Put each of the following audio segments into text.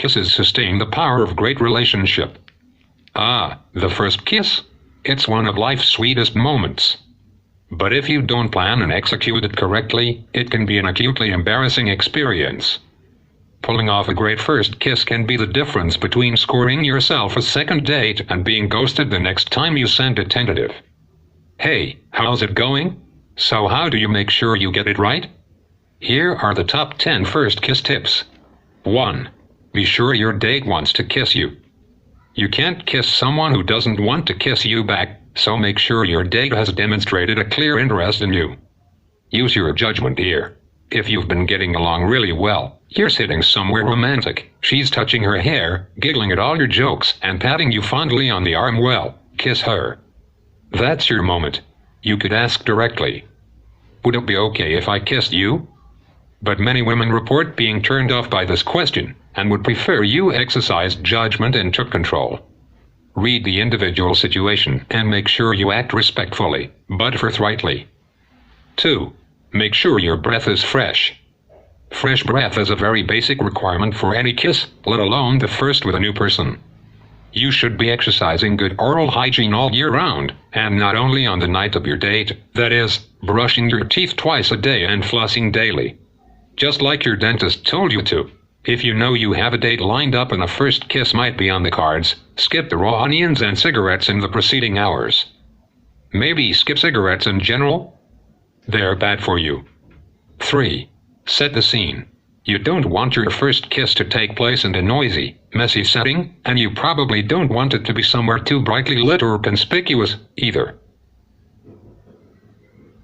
Kisses sustain the power of great relationship. The first kiss? It's one of life's sweetest moments. But if you don't plan and execute it correctly, it can be an acutely embarrassing experience. Pulling off a great first kiss can be the difference between scoring yourself a second date and being ghosted the next time you send a tentative. Hey, how's it going? So how do you make sure you get it right? Here are the top 10 first kiss tips. 1. Be sure your date wants to kiss you. You can't kiss someone who doesn't want to kiss you back, so make sure your date has demonstrated a clear interest in you. Use your judgment here. If you've been getting along really well, you're sitting somewhere romantic, she's touching her hair, giggling at all your jokes, and patting you fondly on the arm, well, kiss her. That's your moment. You could ask directly, would it be okay if I kissed you? But many women report being turned off by this question, and would prefer you exercised judgment and took control. Read the individual situation and make sure you act respectfully, but forthrightly. 2. Make sure your breath is fresh. Fresh breath is a very basic requirement for any kiss, let alone the first with a new person. You should be exercising good oral hygiene all year round, and not only on the night of your date, that is, brushing your teeth twice a day and flossing daily. Just like your dentist told you to. If you know you have a date lined up and a first kiss might be on the cards, skip the raw onions and cigarettes in the preceding hours. Maybe skip cigarettes in general? They're bad for you. 3. Set the scene. You don't want your first kiss to take place in a noisy, messy setting, and you probably don't want it to be somewhere too brightly lit or conspicuous, either.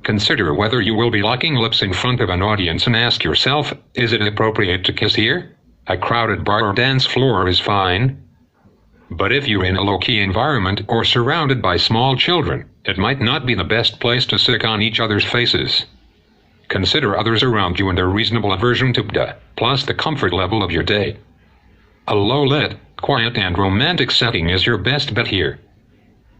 Consider whether you will be locking lips in front of an audience and ask yourself, is it appropriate to kiss here? A crowded bar or dance floor is fine. But if you're in a low-key environment or surrounded by small children, it might not be the best place to sick on each other's faces. Consider others around you and their reasonable aversion to blah, plus the comfort level of your date. A low-lit, quiet and romantic setting is your best bet here.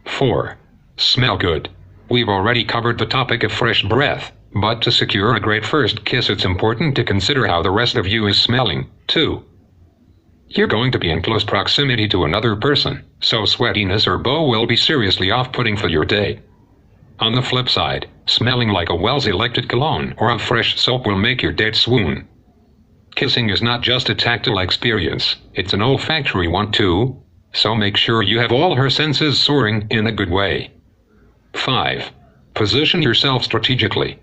4. Smell good. We've already covered the topic of fresh breath, but to secure a great first kiss it's important to consider how the rest of you is smelling, too. You're going to be in close proximity to another person, so sweatiness or beau will be seriously off-putting for your date. On the flip side, smelling like a well-selected cologne or a fresh soap will make your date swoon. Kissing is not just a tactile experience, it's an olfactory one too, so make sure you have all her senses soaring in a good way. 5. Position yourself strategically.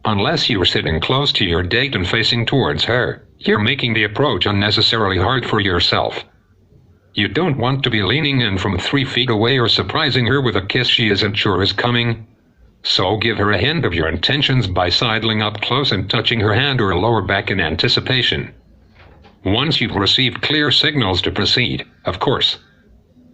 Unless you are sitting close to your date and facing towards her, you're making the approach unnecessarily hard for yourself. You don't want to be leaning in from 3 feet away or surprising her with a kiss she isn't sure is coming. So give her a hint of your intentions by sidling up close and touching her hand or lower back in anticipation. Once you've received clear signals to proceed, of course.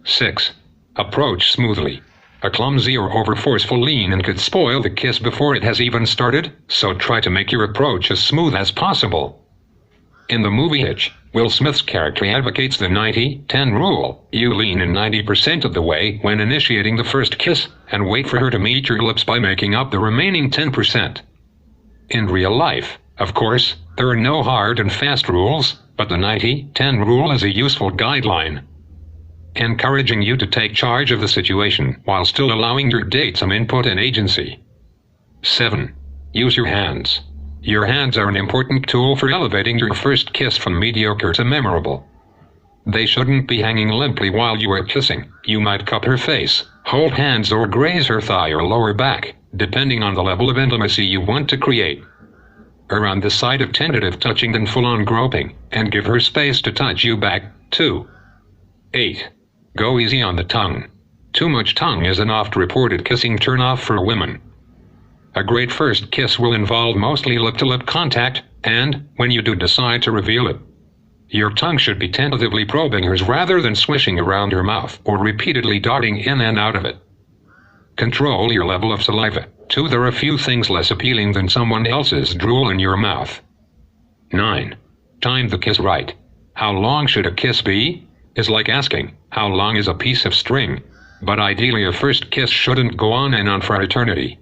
6. Approach smoothly. A clumsy or over-forceful lean-in could spoil the kiss before it has even started, so try to make your approach as smooth as possible. In the movie Hitch, Will Smith's character advocates the 90-10 rule. You lean in 90% of the way when initiating the first kiss, and wait for her to meet your lips by making up the remaining 10%. In real life, of course, there are no hard and fast rules, but the 90-10 rule is a useful guideline, encouraging you to take charge of the situation while still allowing your date some input and agency. 7. Use your hands. Your hands are an important tool for elevating your first kiss from mediocre to memorable. They shouldn't be hanging limply while you are kissing. You might cup her face, hold hands, or graze her thigh or lower back, depending on the level of intimacy you want to create. Err on the side of tentative touching than full-on groping, and give her space to touch you back, too. 8. Go easy on the tongue. Too much tongue is an oft-reported kissing turnoff for women. A great first kiss will involve mostly lip-to-lip contact, and, when you do decide to reveal it, your tongue should be tentatively probing hers rather than swishing around her mouth or repeatedly darting in and out of it. Control your level of saliva, too. There are few things less appealing than someone else's drool in your mouth. 9. Time the kiss right. How long should a kiss be? Is like asking, how long is a piece of string? But ideally a first kiss shouldn't go on and on for eternity.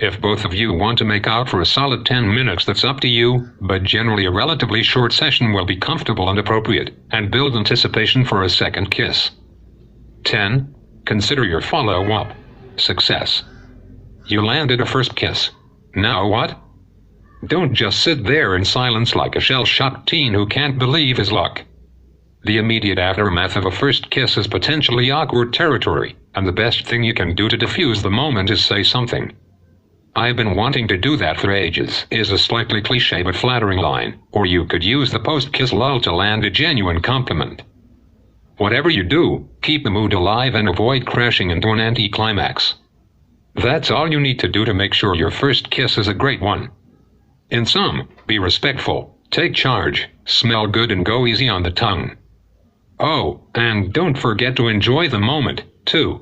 If both of you want to make out for a solid 10 minutes, that's up to you, but generally a relatively short session will be comfortable and appropriate, and build anticipation for a second kiss. 10. Consider your follow-up. Success. You landed a first kiss. Now what? Don't just sit there in silence like a shell-shocked teen who can't believe his luck. The immediate aftermath of a first kiss is potentially awkward territory, and the best thing you can do to diffuse the moment is say something. "I've been wanting to do that for ages," is a slightly cliché but flattering line, or you could use the post-kiss lull to land a genuine compliment. Whatever you do, keep the mood alive and avoid crashing into an anticlimax. That's all you need to do to make sure your first kiss is a great one. In sum, be respectful, take charge, smell good, and go easy on the tongue. Oh, and don't forget to enjoy the moment, too.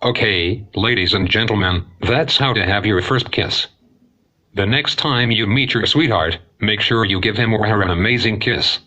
Okay, ladies and gentlemen, that's how to have your first kiss. The next time you meet your sweetheart, make sure you give him or her an amazing kiss.